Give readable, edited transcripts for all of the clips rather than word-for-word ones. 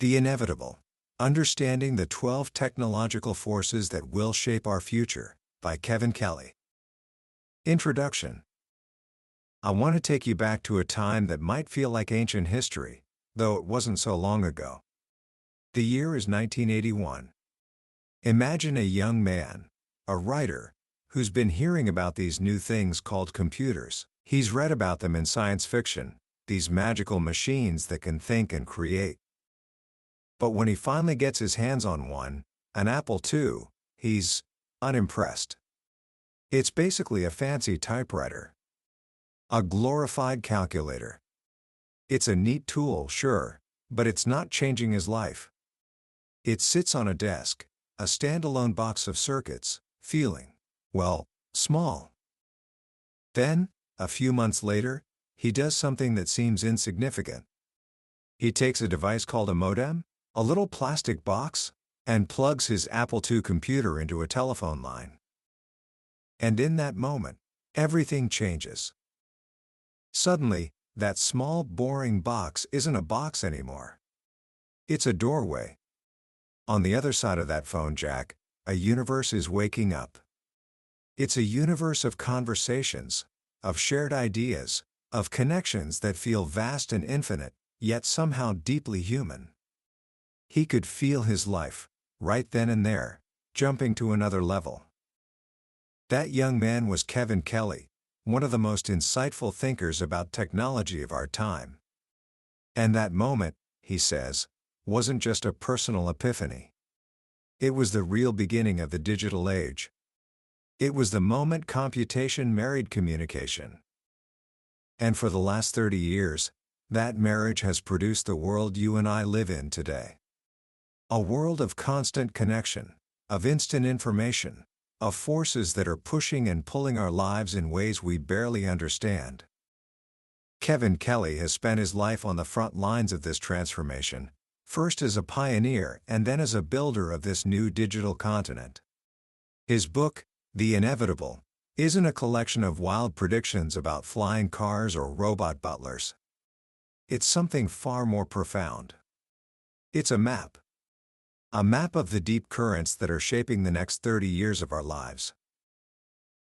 The Inevitable: Understanding the 12 Technological Forces That Will Shape Our Future, by Kevin Kelly. Introduction. I want to take you back to a time that might feel like ancient history, though it wasn't so long ago. The year is 1981. Imagine a young man, a writer, who's been hearing about these new things called computers. He's read about them in science fiction, these magical machines that can think and create. But when he finally gets his hands on one, an Apple II, he's unimpressed. It's basically a fancy typewriter. A glorified calculator. It's a neat tool, sure, but it's not changing his life. It sits on a desk, a standalone box of circuits, feeling, well, small. Then, a few months later, he does something that seems insignificant. He takes a device called a modem, a little plastic box, and plugs his Apple II computer into a telephone line. And in that moment, everything changes. Suddenly, that small, boring box isn't a box anymore. It's a doorway. On the other side of that phone jack, a universe is waking up. It's a universe of conversations, of shared ideas, of connections that feel vast and infinite, yet somehow deeply human. He could feel his life, right then and there, jumping to another level. That young man was Kevin Kelly, one of the most insightful thinkers about technology of our time. And that moment, he says, wasn't just a personal epiphany. It was the real beginning of the digital age. It was the moment computation married communication. And for the last 30 years, that marriage has produced the world you and I live in today. A world of constant connection, of instant information, of forces that are pushing and pulling our lives in ways we barely understand. Kevin Kelly has spent his life on the front lines of this transformation, first as a pioneer and then as a builder of this new digital continent. His book, The Inevitable, isn't a collection of wild predictions about flying cars or robot butlers. It's something far more profound. It's a map. A map of the deep currents that are shaping the next 30 years of our lives.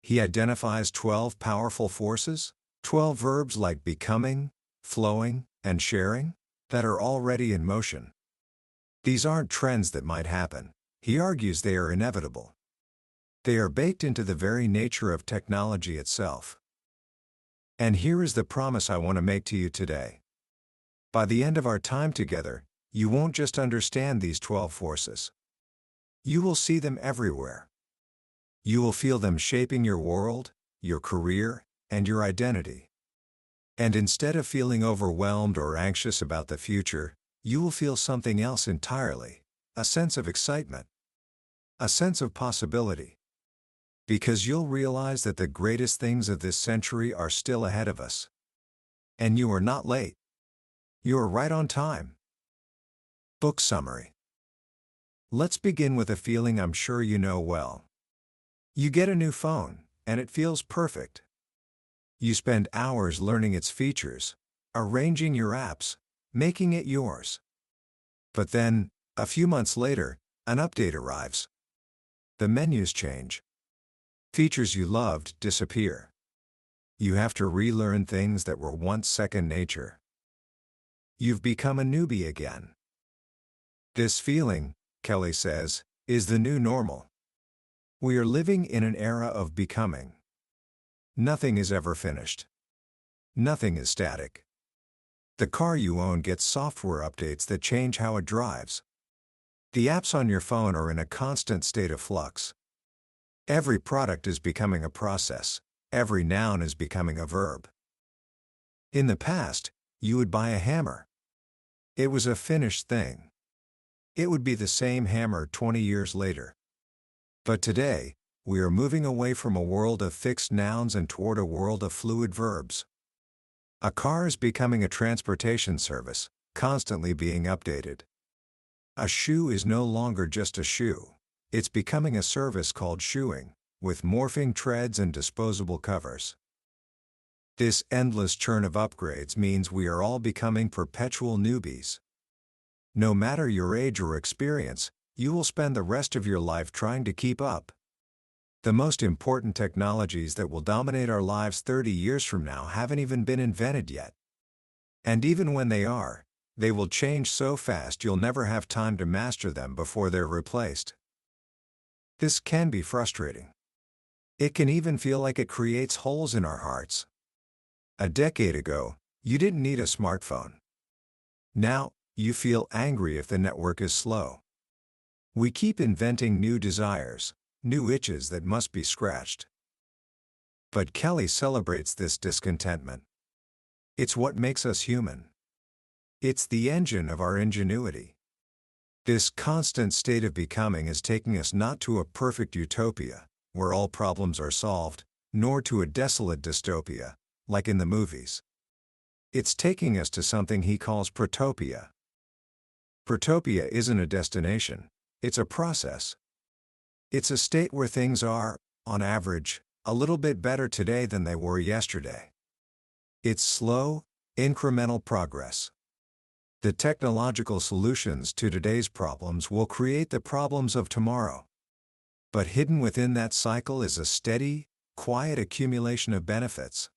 He identifies 12 powerful forces, 12 verbs like becoming, flowing, and sharing, that are already in motion. These aren't trends that might happen. He argues they are inevitable. They are baked into the very nature of technology itself. And here is the promise I want to make to you today. By the end of our time together, you won't just understand these 12 forces. You will see them everywhere. You will feel them shaping your world, your career, and your identity. And instead of feeling overwhelmed or anxious about the future, you will feel something else entirely, a sense of excitement, a sense of possibility. Because you'll realize that the greatest things of this century are still ahead of us. And you are not late. You are right on time. Book summary. Let's begin with a feeling I'm sure you know well. You get a new phone, and it feels perfect. You spend hours learning its features, arranging your apps, making it yours. But then, a few months later, an update arrives. The menus change. Features you loved disappear. You have to relearn things that were once second nature. You've become a newbie again. This feeling, Kelly says, is the new normal. We are living in an era of becoming. Nothing is ever finished. Nothing is static. The car you own gets software updates that change how it drives. The apps on your phone are in a constant state of flux. Every product is becoming a process. Every noun is becoming a verb. In the past, you would buy a hammer. It was a finished thing. It would be the same hammer 20 years later. But today, we are moving away from a world of fixed nouns and toward a world of fluid verbs. A car is becoming a transportation service, constantly being updated. A shoe is no longer just a shoe. It's becoming a service called shoeing, with morphing treads and disposable covers. This endless churn of upgrades means we are all becoming perpetual newbies. No matter your age or experience, you will spend the rest of your life trying to keep up. The most important technologies that will dominate our lives 30 years from now haven't even been invented yet. And even when they are, they will change so fast you'll never have time to master them before they're replaced. This can be frustrating. It can even feel like it creates holes in our hearts. A decade ago, you didn't need a smartphone. Now, you feel angry if the network is slow. We keep inventing new desires, new itches that must be scratched. But Kelly celebrates this discontentment. It's what makes us human. It's the engine of our ingenuity. This constant state of becoming is taking us not to a perfect utopia, where all problems are solved, nor to a desolate dystopia, like in the movies. It's taking us to something he calls protopia. Protopia isn't a destination, it's a process. It's a state where things are, on average, a little bit better today than they were yesterday. It's slow, incremental progress. The technological solutions to today's problems will create the problems of tomorrow. But hidden within that cycle is a steady, quiet accumulation of benefits.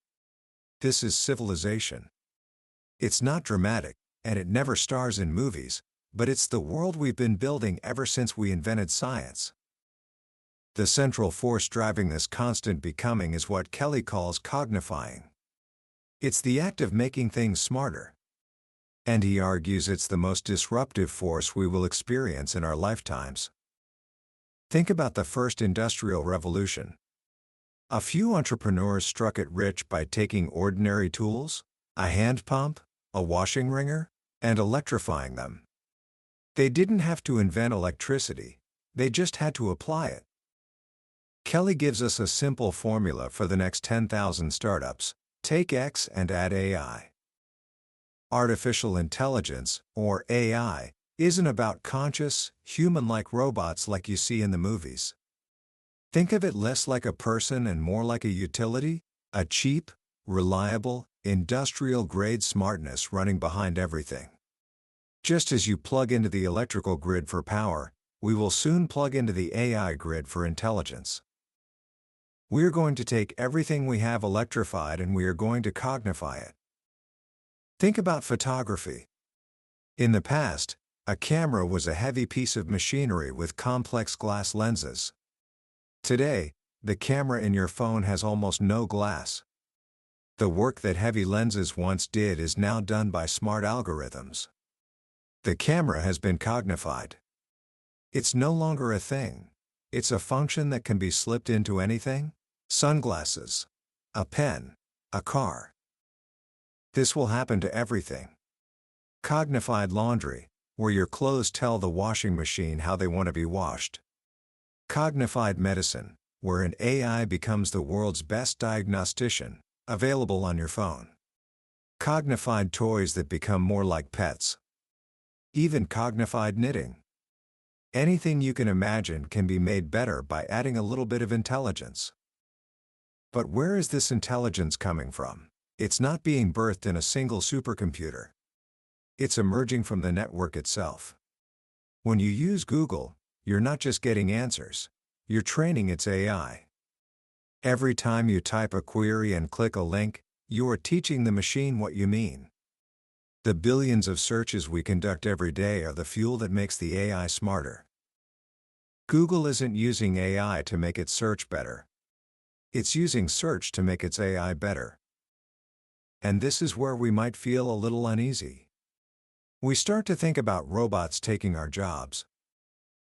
This is civilization. It's not dramatic, and it never stars in movies, but it's the world we've been building ever since we invented science. The central force driving this constant becoming is what Kelly calls cognifying. It's the act of making things smarter. And he argues it's the most disruptive force we will experience in our lifetimes. Think about the first industrial revolution. A few entrepreneurs struck it rich by taking ordinary tools, a hand pump, a washing wringer, and electrifying them. They didn't have to invent electricity, they just had to apply it. Kelly gives us a simple formula for the next 10,000 startups: take X and add AI. Artificial intelligence, or AI, isn't about conscious, human-like robots like you see in the movies. Think of it less like a person and more like a utility, a cheap, reliable, industrial-grade smartness running behind everything. Just as you plug into the electrical grid for power, we will soon plug into the AI grid for intelligence. We're going to take everything we have electrified and we are going to cognify it. Think about photography. In the past, a camera was a heavy piece of machinery with complex glass lenses. Today, the camera in your phone has almost no glass. The work that heavy lenses once did is now done by smart algorithms. The camera has been cognified. It's no longer a thing. It's a function that can be slipped into anything: sunglasses, a pen, a car. This will happen to everything. Cognified laundry, where your clothes tell the washing machine how they want to be washed. Cognified medicine, where an AI becomes the world's best diagnostician, available on your phone. Cognified toys that become more like pets. Even cognified knitting. Anything you can imagine can be made better by adding a little bit of intelligence. But where is this intelligence coming from? It's not being birthed in a single supercomputer. It's emerging from the network itself. When you use Google, you're not just getting answers, you're training its AI. Every time you type a query and click a link, you are teaching the machine what you mean. The billions of searches we conduct every day are the fuel that makes the AI smarter. Google isn't using AI to make its search better. It's using search to make its AI better. And this is where we might feel a little uneasy. We start to think about robots taking our jobs.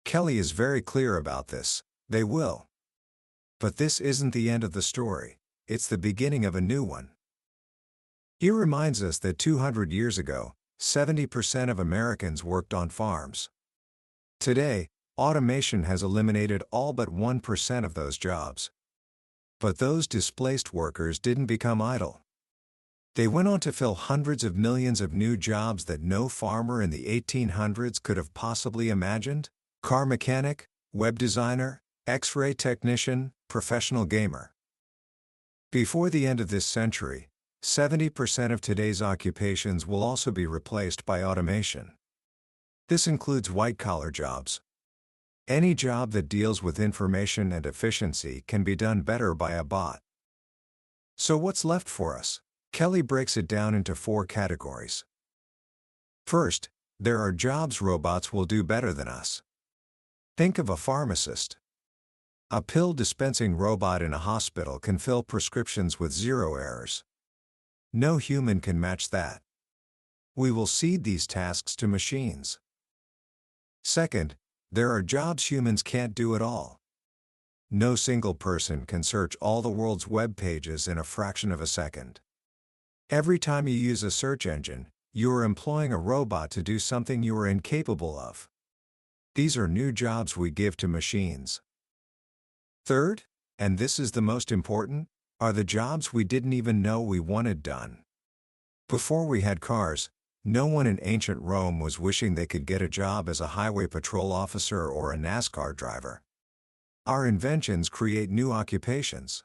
Kelly is very clear about this: they will. But this isn't the end of the story, it's the beginning of a new one. He reminds us that 200 years ago, 70% of Americans worked on farms. Today, automation has eliminated all but 1% of those jobs. But those displaced workers didn't become idle. They went on to fill hundreds of millions of new jobs that no farmer in the 1800s could have possibly imagined: car mechanic, web designer, X-ray technician, professional gamer. Before the end of this century, 70% of today's occupations will also be replaced by automation. This includes white-collar jobs. Any job that deals with information and efficiency can be done better by a bot. So what's left for us? Kelly breaks it down into 4 categories. First, there are jobs robots will do better than us. Think of a pharmacist. A pill-dispensing robot in a hospital can fill prescriptions with 0 errors. No human can match that. We will cede these tasks to machines. Second, there are jobs humans can't do at all. No single person can search all the world's web pages in a fraction of a second. Every time you use a search engine, you are employing a robot to do something you are incapable of. These are new jobs we give to machines. Third, and this is the most important, are the jobs we didn't even know we wanted done. Before we had cars, no one in ancient Rome was wishing they could get a job as a highway patrol officer or a NASCAR driver. Our inventions create new occupations.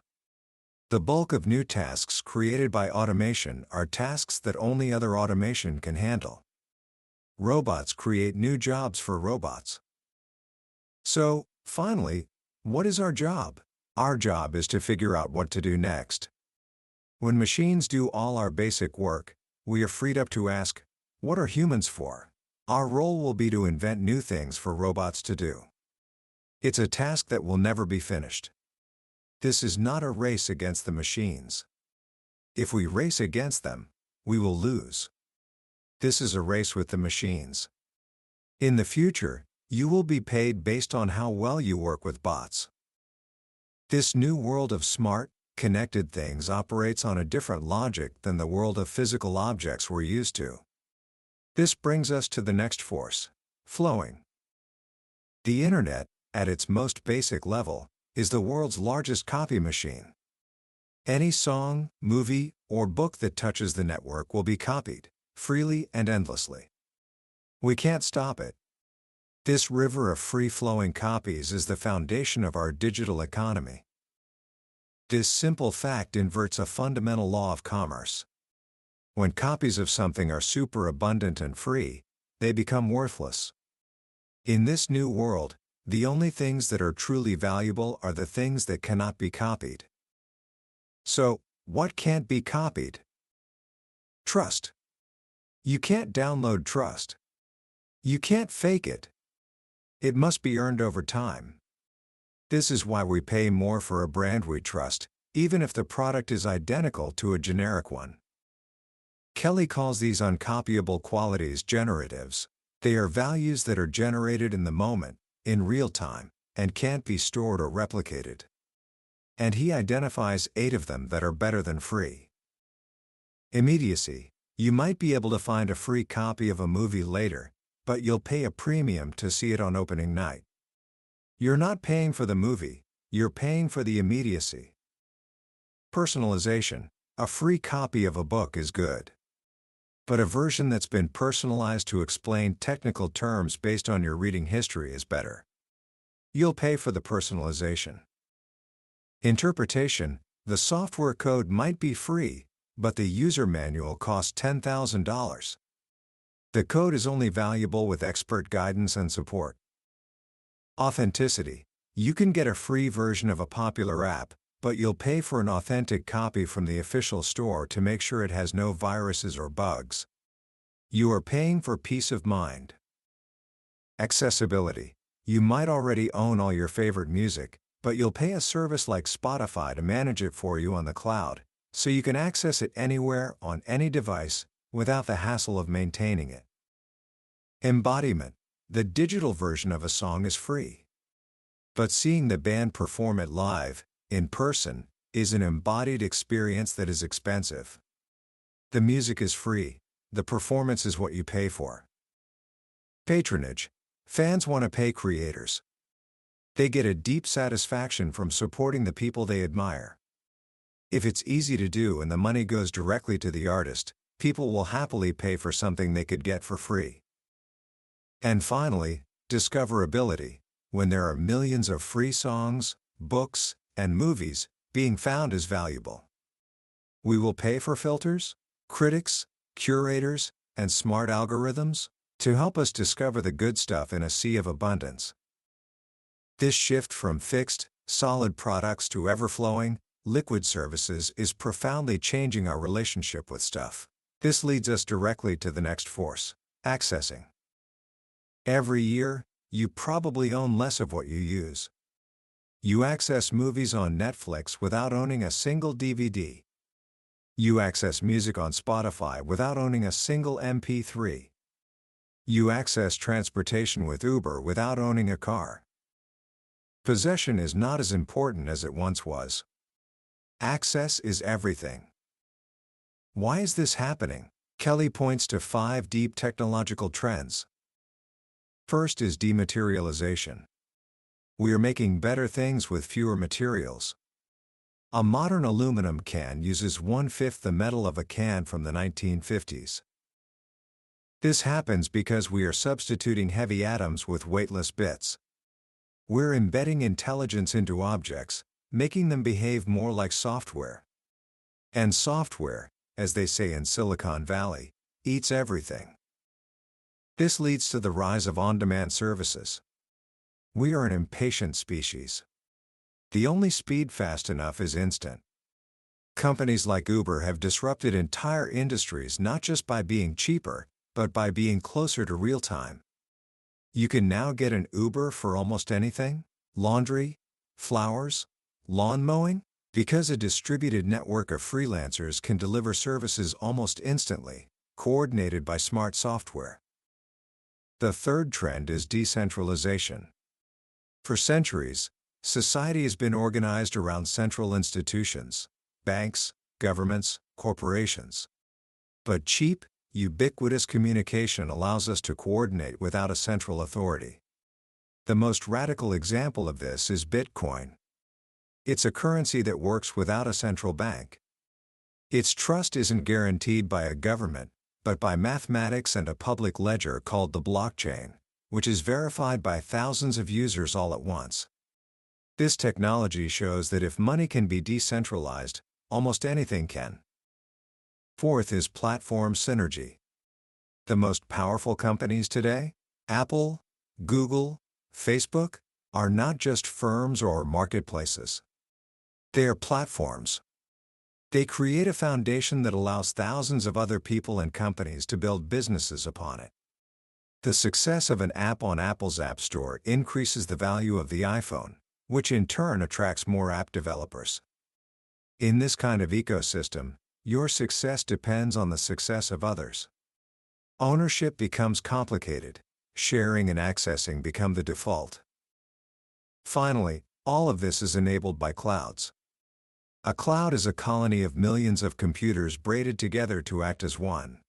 The bulk of new tasks created by automation are tasks that only other automation can handle. Robots create new jobs for robots. So, finally, what is our job? Our job is to figure out what to do next. When machines do all our basic work, we are freed up to ask, what are humans for? Our role will be to invent new things for robots to do. It's a task that will never be finished. This is not a race against the machines. If we race against them, we will lose. This is a race with the machines. In the future, you will be paid based on how well you work with bots. This new world of smart, connected things operates on a different logic than the world of physical objects we're used to. This brings us to the next force, flowing. The Internet, at its most basic level, is the world's largest copy machine. Any song, movie, or book that touches the network will be copied, freely and endlessly. We can't stop it. This river of free-flowing copies is the foundation of our digital economy. This simple fact inverts a fundamental law of commerce. When copies of something are superabundant and free, they become worthless. In this new world, the only things that are truly valuable are the things that cannot be copied. So, what can't be copied? Trust. You can't download trust. You can't fake it. It must be earned over time. This is why we pay more for a brand we trust, even if the product is identical to a generic one. Kelly calls these uncopyable qualities generatives. They are values that are generated in the moment, in real time, and can't be stored or replicated. And he identifies 8 of them that are better than free. Immediacy. You might be able to find a free copy of a movie later, but you'll pay a premium to see it on opening night. You're not paying for the movie, you're paying for the immediacy. Personalization. A free copy of a book is good. But a version that's been personalized to explain technical terms based on your reading history is better. You'll pay for the personalization. Interpretation. The software code might be free, but the user manual costs $10,000. The code is only valuable with expert guidance and support. Authenticity. You can get a free version of a popular app, but you'll pay for an authentic copy from the official store to make sure it has no viruses or bugs. You are paying for peace of mind. Accessibility. You might already own all your favorite music, but you'll pay a service like Spotify to manage it for you on the cloud, so you can access it anywhere on any device, without the hassle of maintaining it. Embodiment. The digital version of a song is free. But seeing the band perform it live, in person, is an embodied experience that is expensive. The music is free, the performance is what you pay for. Patronage. Fans want to pay creators. They get a deep satisfaction from supporting the people they admire. If it's easy to do and the money goes directly to the artist, people will happily pay for something they could get for free. And finally, discoverability. When there are millions of free songs, books, and movies, being found is valuable. We will pay for filters, critics, curators, and smart algorithms. to help us discover the good stuff in a sea of abundance. This shift from fixed, solid products to ever-flowing, liquid services is profoundly changing our relationship with stuff. This leads us directly to the next force: accessing. Every year, you probably own less of what you use. You access movies on Netflix without owning a single DVD. You access music on Spotify without owning a single MP3. You access transportation with Uber without owning a car. Possession is not as important as it once was. Access is everything. Why is this happening? Kelly points to 5 deep technological trends. First is dematerialization. We are making better things with fewer materials. A modern aluminum can uses 1/5 the metal of a can from the 1950s. This happens because we are substituting heavy atoms with weightless bits. We're embedding intelligence into objects, making them behave more like software. And software, as they say in Silicon Valley, eats everything. This leads to the rise of on-demand services. We are an impatient species. The only speed fast enough is instant. Companies like Uber have disrupted entire industries not just by being cheaper, but by being closer to real time. You can now get an Uber for almost anything: laundry, flowers, lawn mowing, because a distributed network of freelancers can deliver services almost instantly, coordinated by smart software. The third trend is decentralization. For centuries, society has been organized around central institutions: banks, governments, corporations. But cheap, ubiquitous communication allows us to coordinate without a central authority. The most radical example of this is Bitcoin. It's a currency that works without a central bank. Its trust isn't guaranteed by a government, but by mathematics and a public ledger called the blockchain, which is verified by thousands of users all at once. This technology shows that if money can be decentralized, almost anything can. Fourth is platform synergy. The most powerful companies today, Apple, Google, Facebook, are not just firms or marketplaces. They are platforms. They create a foundation that allows thousands of other people and companies to build businesses upon it. The success of an app on Apple's App Store increases the value of the iPhone, which in turn attracts more app developers. In this kind of ecosystem, your success depends on the success of others. Ownership becomes complicated. Sharing and accessing become the default. Finally, all of this is enabled by clouds. A cloud is a colony of millions of computers braided together to act as one.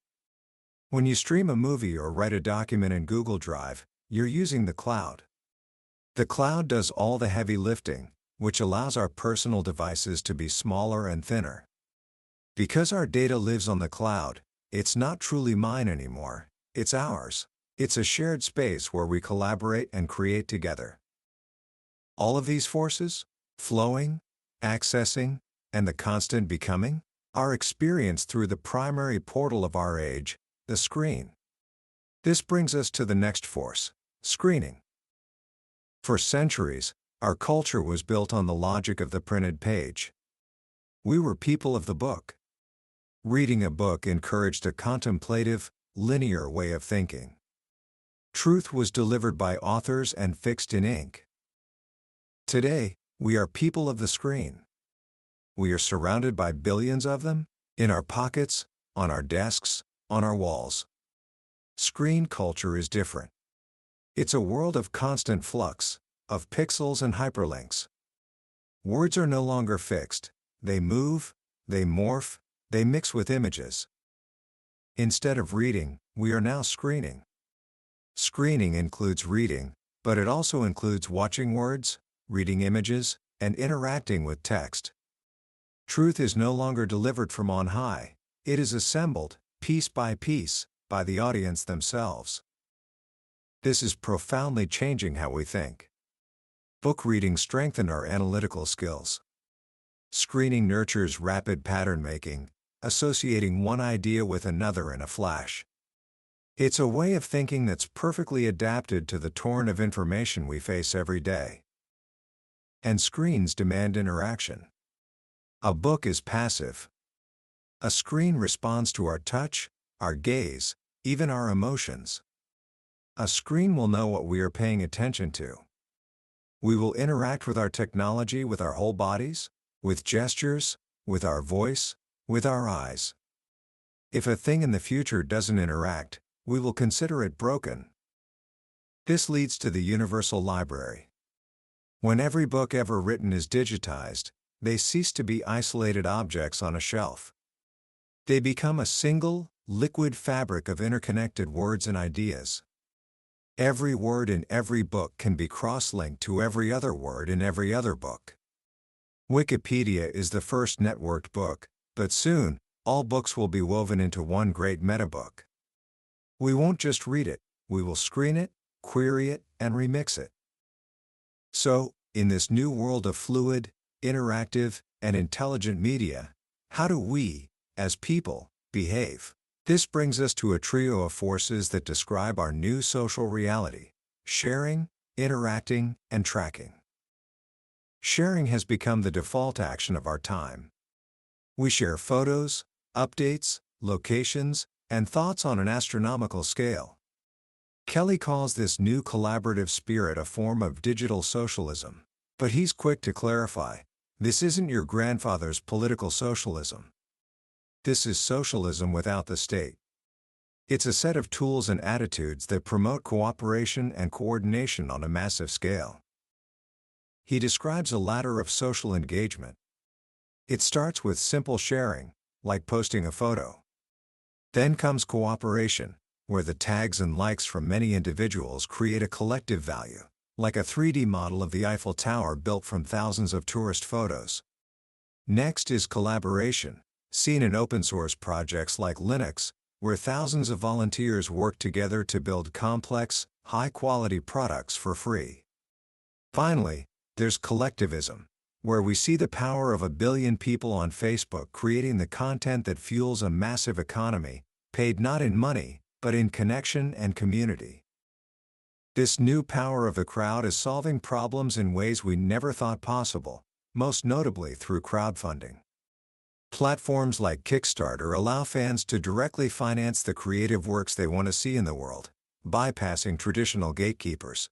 When you stream a movie or write a document in Google Drive, you're using the cloud. The cloud does all the heavy lifting, which allows our personal devices to be smaller and thinner. Because our data lives on the cloud, it's not truly mine anymore, it's ours. It's a shared space where we collaborate and create together. All of these forces, flowing, accessing, and the constant becoming, are experienced through the primary portal of our age, the screen. This brings us to the next force: screening. For centuries, our culture was built on the logic of the printed page. We were people of the book. Reading a book encouraged a contemplative, linear way of thinking. Truth was delivered by authors and fixed in ink. Today, we are people of the screen. We are surrounded by billions of them, in our pockets, on our desks, on our walls. Screen culture is different. It's a world of constant flux, of pixels and hyperlinks. Words are no longer fixed. They move, they morph, they mix with images. Instead of reading, we are now screening. Screening includes reading, but it also includes watching words, reading images, and interacting with text. Truth is no longer delivered from on high. It is assembled, piece by piece, by the audience themselves. This is profoundly changing how we think. Book reading strengthens our analytical skills. Screening nurtures rapid pattern making, associating one idea with another in a flash. It's a way of thinking that's perfectly adapted to the torrent of information we face every day. And screens demand interaction. A book is passive. A screen responds to our touch, our gaze, even our emotions. A screen will know what we are paying attention to. We will interact with our technology with our whole bodies, with gestures, with our voice, with our eyes. If a thing in the future doesn't interact, we will consider it broken. This leads to the universal library. When every book ever written is digitized, they cease to be isolated objects on a shelf. They become a single, liquid fabric of interconnected words and ideas. Every word in every book can be cross-linked to every other word in every other book. Wikipedia is the first networked book, but soon, all books will be woven into one great metabook. We won't just read it, we will screen it, query it, and remix it. So, in this new world of fluid, interactive, and intelligent media, how do we, as people, behave? This brings us to a trio of forces that describe our new social reality: sharing, interacting, and tracking. Sharing has become the default action of our time. We share photos, updates, locations, and thoughts on an astronomical scale. Kelly calls this new collaborative spirit a form of digital socialism. But he's quick to clarify, this isn't your grandfather's political socialism. This is socialism without the state. It's a set of tools and attitudes that promote cooperation and coordination on a massive scale. He describes a ladder of social engagement. It starts with simple sharing, like posting a photo. Then comes cooperation, where the tags and likes from many individuals create a collective value, like a 3D model of the Eiffel Tower built from thousands of tourist photos. Next is collaboration, seen in open-source projects like Linux, where thousands of volunteers work together to build complex, high-quality products for free. Finally, there's collectivism, where we see the power of 1 billion people on Facebook creating the content that fuels a massive economy, paid not in money, but in connection and community. This new power of the crowd is solving problems in ways we never thought possible, most notably through crowdfunding. Platforms like Kickstarter allow fans to directly finance the creative works they want to see in the world, bypassing traditional gatekeepers.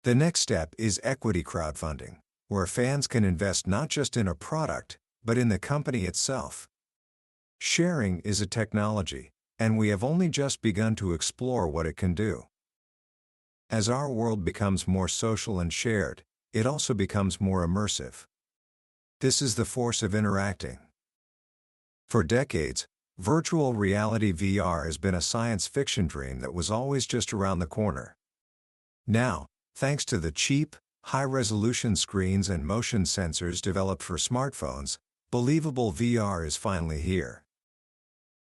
The next step is equity crowdfunding, where fans can invest not just in a product, but in the company itself. Sharing is a technology, and we have only just begun to explore what it can do. As our world becomes more social and shared, it also becomes more immersive. This is the force of interacting. For decades, virtual reality (VR) has been a science fiction dream that was always just around the corner. Now, thanks to the cheap, high-resolution screens and motion sensors developed for smartphones, believable VR is finally here.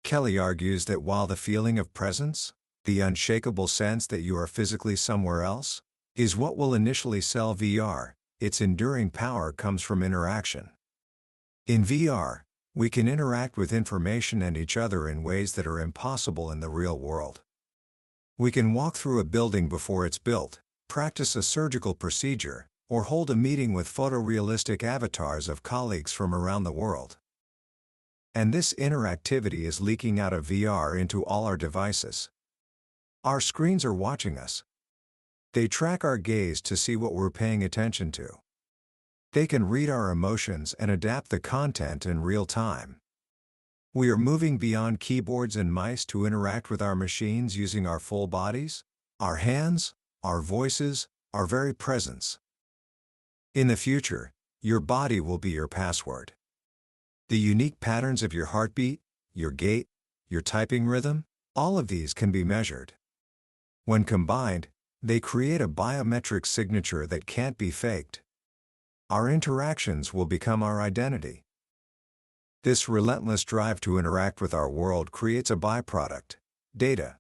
Kelly argues that while the feeling of presence, the unshakable sense that you are physically somewhere else, is what will initially sell VR, its enduring power comes from interaction. In VR, we can interact with information and each other in ways that are impossible in the real world. We can walk through a building before it's built, practice a surgical procedure, or hold a meeting with photorealistic avatars of colleagues from around the world. And this interactivity is leaking out of VR into all our devices. Our screens are watching us. They track our gaze to see what we're paying attention to. They can read our emotions and adapt the content in real time. We are moving beyond keyboards and mice to interact with our machines using our full bodies, our hands, our voices, our very presence. In the future, your body will be your password. The unique patterns of your heartbeat, your gait, your typing rhythm, all of these can be measured. When combined, they create a biometric signature that can't be faked. Our interactions will become our identity. This relentless drive to interact with our world creates a byproduct: data.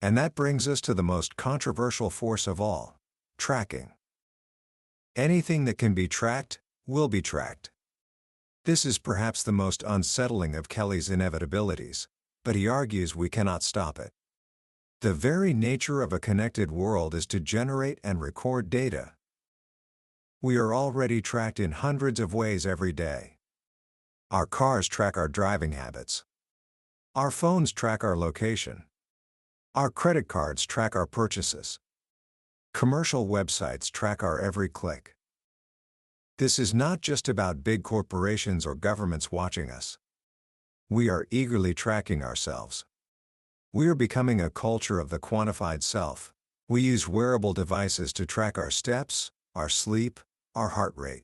And that brings us to the most controversial force of all: tracking. Anything that can be tracked, will be tracked. This is perhaps the most unsettling of Kelly's inevitabilities, but he argues we cannot stop it. The very nature of a connected world is to generate and record data. We are already tracked in hundreds of ways every day. Our cars track our driving habits. Our phones track our location. Our credit cards track our purchases. Commercial websites track our every click. This is not just about big corporations or governments watching us. We are eagerly tracking ourselves. We are becoming a culture of the quantified self. We use wearable devices to track our steps, our sleep, our heart rate.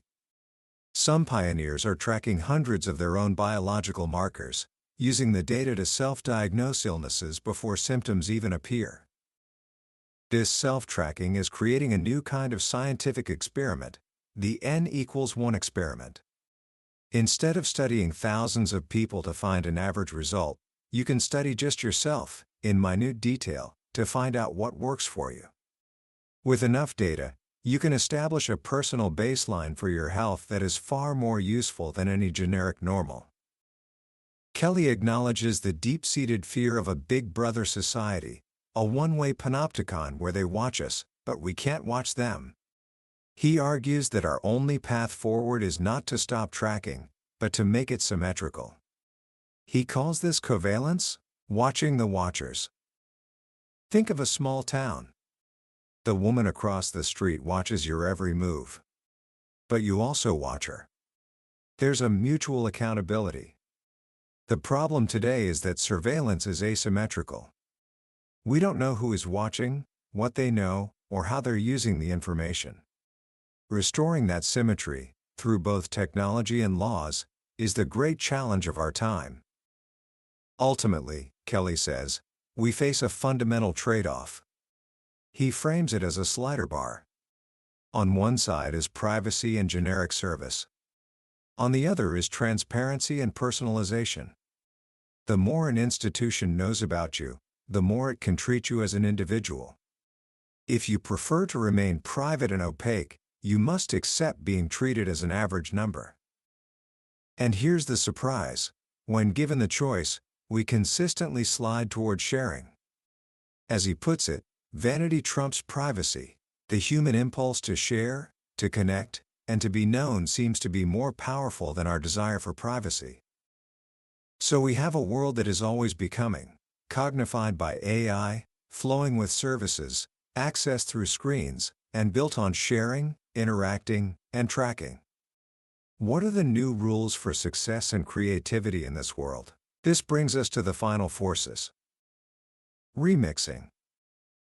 Some pioneers are tracking hundreds of their own biological markers, using the data to self-diagnose illnesses before symptoms even appear. This self-tracking is creating a new kind of scientific experiment, the N=1 experiment. Instead of studying thousands of people to find an average result, you can study just yourself, in minute detail, to find out what works for you. With enough data, you can establish a personal baseline for your health that is far more useful than any generic normal. Kelly acknowledges the deep-seated fear of a Big Brother society, a one-way panopticon where they watch us, but we can't watch them. He argues that our only path forward is not to stop tracking, but to make it symmetrical. He calls this covalence, watching the watchers. Think of a small town. The woman across the street watches your every move. But you also watch her. There's a mutual accountability. The problem today is that surveillance is asymmetrical. We don't know who is watching, what they know, or how they're using the information. Restoring that symmetry, through both technology and laws, is the great challenge of our time. Ultimately, Kelly says, we face a fundamental trade-off. He frames it as a slider bar. On one side is privacy and generic service. On the other is transparency and personalization. The more an institution knows about you, the more it can treat you as an individual. If you prefer to remain private and opaque, you must accept being treated as an average number. And here's the surprise: when given the choice, we consistently slide toward sharing. As he puts it, vanity trumps privacy. The human impulse to share, to connect, and to be known seems to be more powerful than our desire for privacy. So we have a world that is always becoming, cognified by AI, flowing with services, accessed through screens, and built on sharing, interacting, and tracking. What are the new rules for success and creativity in this world? This brings us to the final forces. Remixing.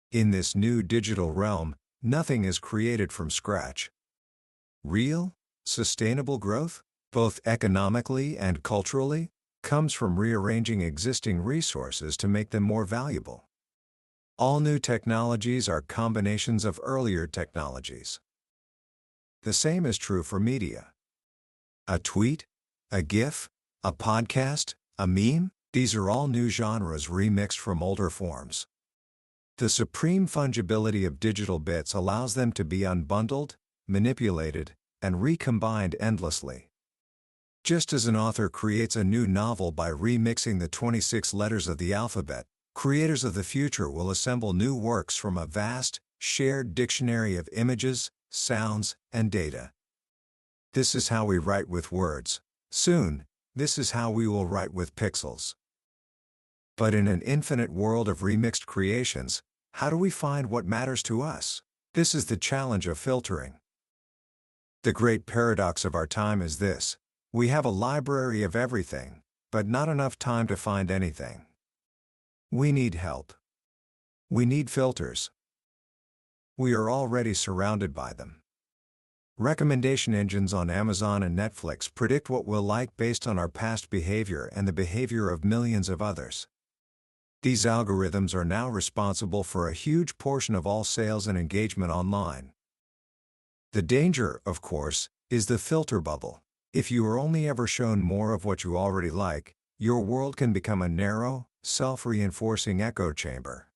In this new digital realm, nothing is created from scratch. Real, sustainable growth, both economically and culturally, comes from rearranging existing resources to make them more valuable. All new technologies are combinations of earlier technologies. The same is true for media. A tweet, a GIF, a podcast, a meme, these are all new genres remixed from older forms. The supreme fungibility of digital bits allows them to be unbundled, manipulated, and recombined endlessly. Just as an author creates a new novel by remixing the 26 letters of the alphabet, creators of the future will assemble new works from a vast, shared dictionary of images, sounds, and data. This is how we write with words. Soon, this is how we will write with pixels. But in an infinite world of remixed creations, how do we find what matters to us? This is the challenge of filtering. The great paradox of our time is this: we have a library of everything, but not enough time to find anything. We need help. We need filters. We are already surrounded by them. Recommendation engines on Amazon and Netflix predict what we'll like based on our past behavior and the behavior of millions of others. These algorithms are now responsible for a huge portion of all sales and engagement online. The danger, of course, is the filter bubble. If you are only ever shown more of what you already like, your world can become a narrow, self-reinforcing echo chamber.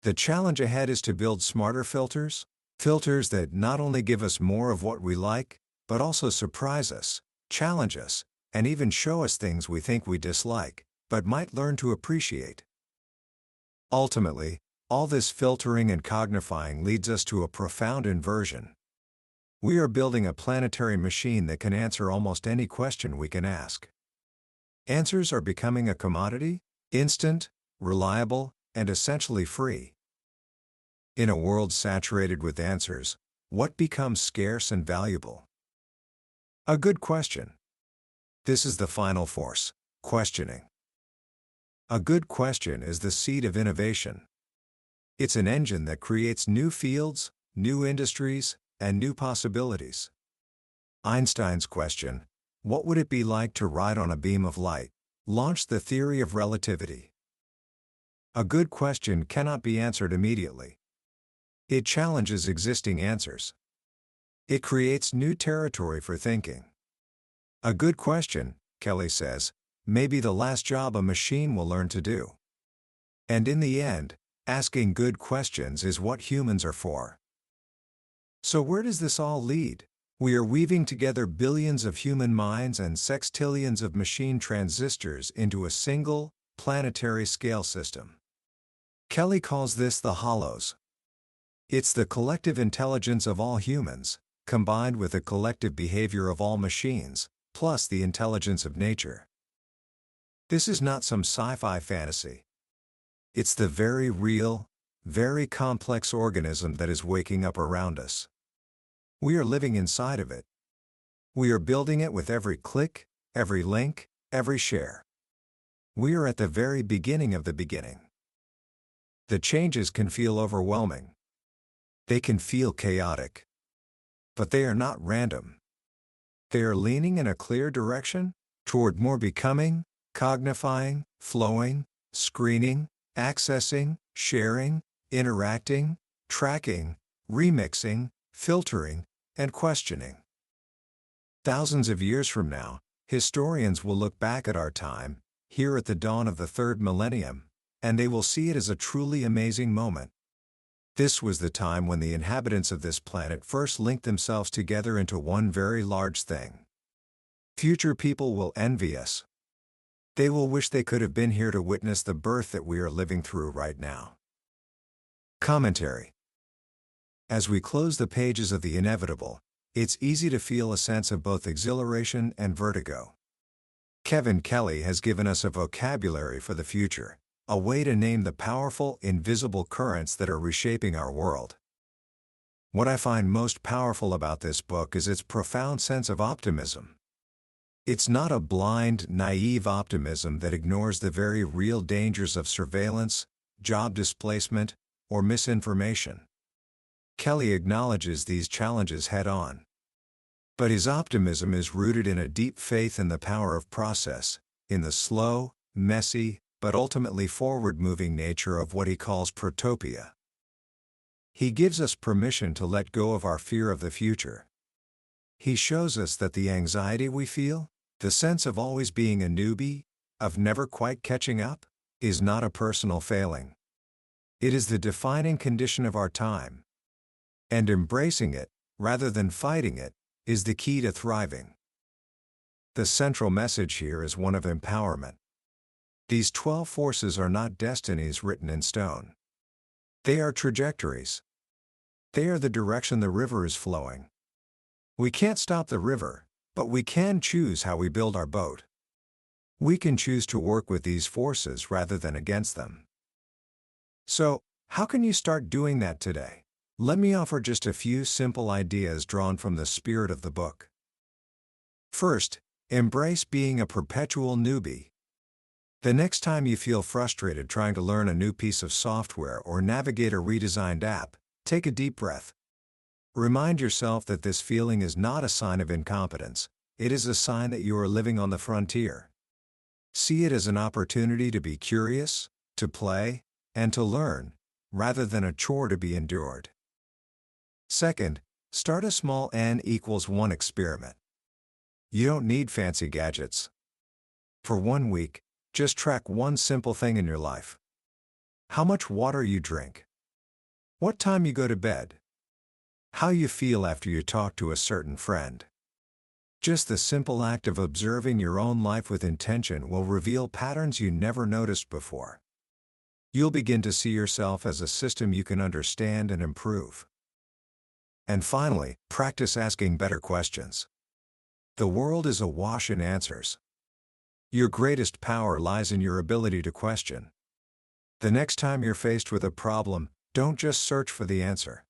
The challenge ahead is to build smarter filters, filters that not only give us more of what we like, but also surprise us, challenge us, and even show us things we think we dislike, but might learn to appreciate. Ultimately, all this filtering and cognifying leads us to a profound inversion. We are building a planetary machine that can answer almost any question we can ask. Answers are becoming a commodity, instant, reliable, and essentially free. In a world saturated with answers, what becomes scarce and valuable? A good question. This is the final force, questioning. A good question is the seed of innovation. It's an engine that creates new fields, new industries, and new possibilities. Einstein's question, "What would it be like to ride on a beam of light?" launched the theory of relativity. A good question cannot be answered immediately. It challenges existing answers. It creates new territory for thinking. A good question, Kelly says, may be the last job a machine will learn to do. And in the end, asking good questions is what humans are for. So where does this all lead? We are weaving together billions of human minds and sextillions of machine transistors into a single, planetary scale system. Kelly calls this the hollows. It's the collective intelligence of all humans, combined with the collective behavior of all machines, plus the intelligence of nature. This is not some sci-fi fantasy. It's the very real, very complex organism that is waking up around us. We are living inside of it. We are building it with every click, every link, every share. We are at the very beginning of the beginning. The changes can feel overwhelming. They can feel chaotic. But they are not random. They are leaning in a clear direction, toward more becoming, cognifying, flowing, screening, accessing, sharing, interacting, tracking, remixing, filtering, and questioning. Thousands of years from now, historians will look back at our time, here at the dawn of the third millennium, and they will see it as a truly amazing moment. This was the time when the inhabitants of this planet first linked themselves together into one very large thing. Future people will envy us. They will wish they could have been here to witness the birth that we are living through right now. Commentary. As we close the pages of The Inevitable, it's easy to feel a sense of both exhilaration and vertigo. Kevin Kelly has given us a vocabulary for the future, a way to name the powerful, invisible currents that are reshaping our world. What I find most powerful about this book is its profound sense of optimism. It's not a blind, naive optimism that ignores the very real dangers of surveillance, job displacement, or misinformation. Kelly acknowledges these challenges head-on. But his optimism is rooted in a deep faith in the power of process, in the slow, messy, but ultimately forward-moving nature of what he calls protopia. He gives us permission to let go of our fear of the future. He shows us that the anxiety we feel, the sense of always being a newbie, of never quite catching up, is not a personal failing. It is the defining condition of our time. And embracing it, rather than fighting it, is the key to thriving. The central message here is one of empowerment. These 12 forces are not destinies written in stone. They are trajectories. They are the direction the river is flowing. We can't stop the river, but we can choose how we build our boat. We can choose to work with these forces rather than against them. So, how can you start doing that today? Let me offer just a few simple ideas drawn from the spirit of the book. First, embrace being a perpetual newbie. The next time you feel frustrated trying to learn a new piece of software or navigate a redesigned app, take a deep breath. Remind yourself that this feeling is not a sign of incompetence, it is a sign that you are living on the frontier. See it as an opportunity to be curious, to play, and to learn, rather than a chore to be endured. Second, start a small n=1 experiment. You don't need fancy gadgets. For 1 week, just track one simple thing in your life. How much water you drink. What time you go to bed. How you feel after you talk to a certain friend. Just the simple act of observing your own life with intention will reveal patterns you never noticed before. You'll begin to see yourself as a system you can understand and improve. And finally, practice asking better questions. The world is awash in answers. Your greatest power lies in your ability to question. The next time you're faced with a problem, don't just search for the answer.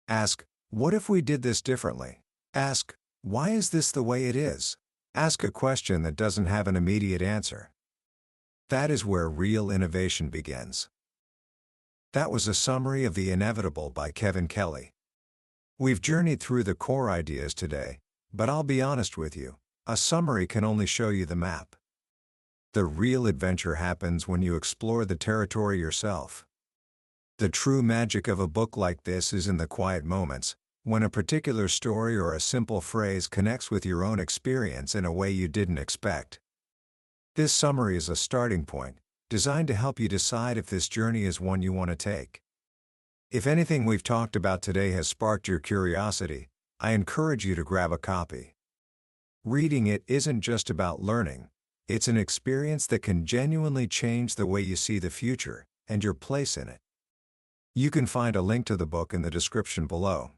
Ask, what if we did this differently? Ask, why is this the way it is? Ask a question that doesn't have an immediate answer. That is where real innovation begins. That was a summary of The Inevitable by Kevin Kelly. We've journeyed through the core ideas today, but I'll be honest with you, a summary can only show you the map. The real adventure happens when you explore the territory yourself. The true magic of a book like this is in the quiet moments, when a particular story or a simple phrase connects with your own experience in a way you didn't expect. This summary is a starting point, designed to help you decide if this journey is one you want to take. If anything we've talked about today has sparked your curiosity, I encourage you to grab a copy. Reading it isn't just about learning, it's an experience that can genuinely change the way you see the future and your place in it. You can find a link to the book in the description below.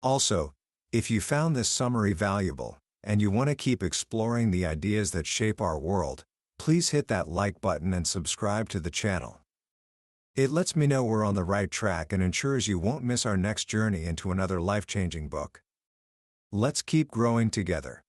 Also, if you found this summary valuable, and you want to keep exploring the ideas that shape our world, please hit that like button and subscribe to the channel. It lets me know we're on the right track and ensures you won't miss our next journey into another life-changing book. Let's keep growing together.